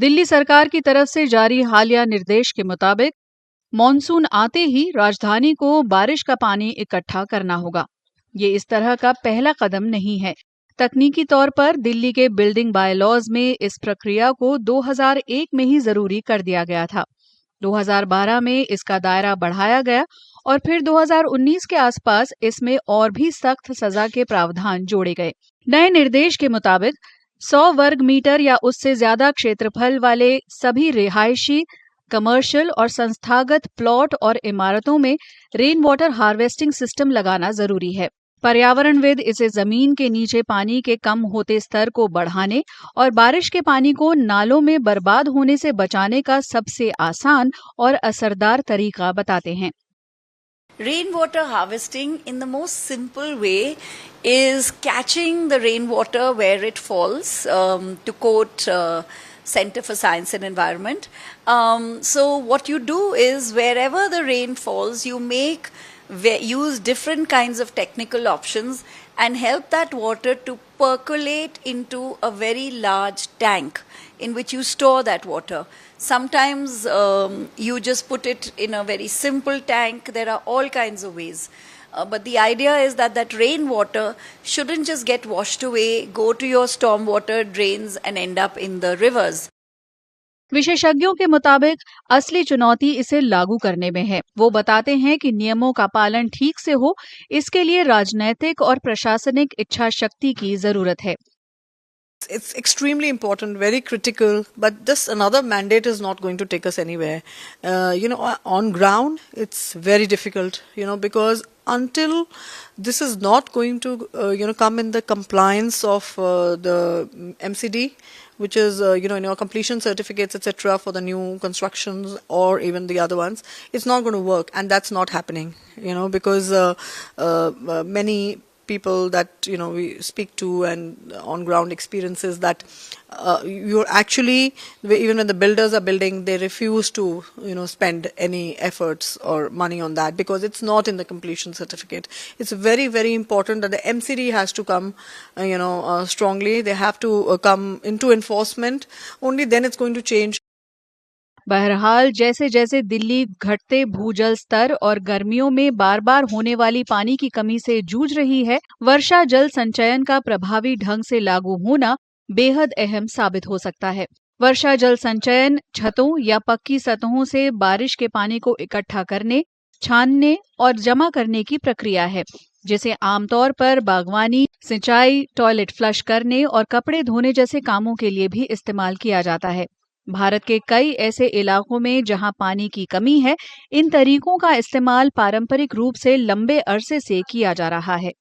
दिल्ली सरकार की तरफ से जारी हालिया निर्देश के मुताबिक मॉनसून आते ही राजधानी को बारिश का पानी इकट्ठा करना होगा। ये इस तरह का पहला कदम नहीं है। तकनीकी तौर पर दिल्ली के बिल्डिंग बायलॉज में इस प्रक्रिया को 2001 में ही जरूरी कर दिया गया था। 2012 में इसका दायरा बढ़ाया गया और फिर 2019 के आसपास इसमें और भी सख्त सजा के प्रावधान जोड़े गए। नए निर्देश के मुताबिक 100 वर्ग मीटर या उससे ज्यादा क्षेत्रफल वाले सभी रिहायशी, कमर्शियल और संस्थागत प्लॉट और इमारतों में रेन वाटर हार्वेस्टिंग सिस्टम लगाना जरूरी है। पर्यावरणविद इसे जमीन के नीचे पानी के कम होते स्तर को बढ़ाने और बारिश के पानी को नालों में बर्बाद होने से बचाने का सबसे आसान और असरदार तरीका बताते हैं। Rainwater harvesting in the most simple way is catching the rainwater where it falls, to quote Center for Science and Environment. So what you do is wherever the rain falls, you use different kinds of technical options and help that water to percolate into a very large tank in which you store that water. Sometimes you just put it in a very simple tank. There are all kinds of ways. But the idea is that rainwater shouldn't just get washed away, go to your stormwater drains and end up in the rivers. विशेषज्ञों के मुताबिक असली चुनौती इसे लागू करने में है। वो बताते हैं कि नियमों का पालन ठीक से हो, इसके लिए राजनैतिक और प्रशासनिक इच्छा शक्ति की जरूरत है। It's extremely important, very critical, but this another mandate is not going to take us anywhere. On ground, it's very difficult, because until this is not going to, come in the compliance of the MCD, which is, completion certificates, etc. for the new constructions or even the other ones, it's not going to work. And that's not happening, because many people that we speak to and on ground experiences that you're actually, even when the builders are building, they refuse to spend any efforts or money on that because it's not in the completion certificate. It's very, very important that the MCD has to come strongly. They have to come into enforcement. Only then it's going to change. बहरहाल जैसे जैसे दिल्ली घटते भूजल स्तर और गर्मियों में बार बार होने वाली पानी की कमी से जूझ रही है, वर्षा जल संचयन का प्रभावी ढंग से लागू होना बेहद अहम साबित हो सकता है। वर्षा जल संचयन छतों या पक्की सतहों से बारिश के पानी को इकट्ठा करने, छानने और जमा करने की प्रक्रिया है, जिसे आमतौर पर बागवानी, सिंचाई, टॉयलेट फ्लश करने और कपड़े धोने जैसे कामों के लिए भी इस्तेमाल किया जाता है। भारत के कई ऐसे इलाकों में जहां पानी की कमी है, इन तरीकों का इस्तेमाल पारंपरिक रूप से लंबे अरसे से किया जा रहा है।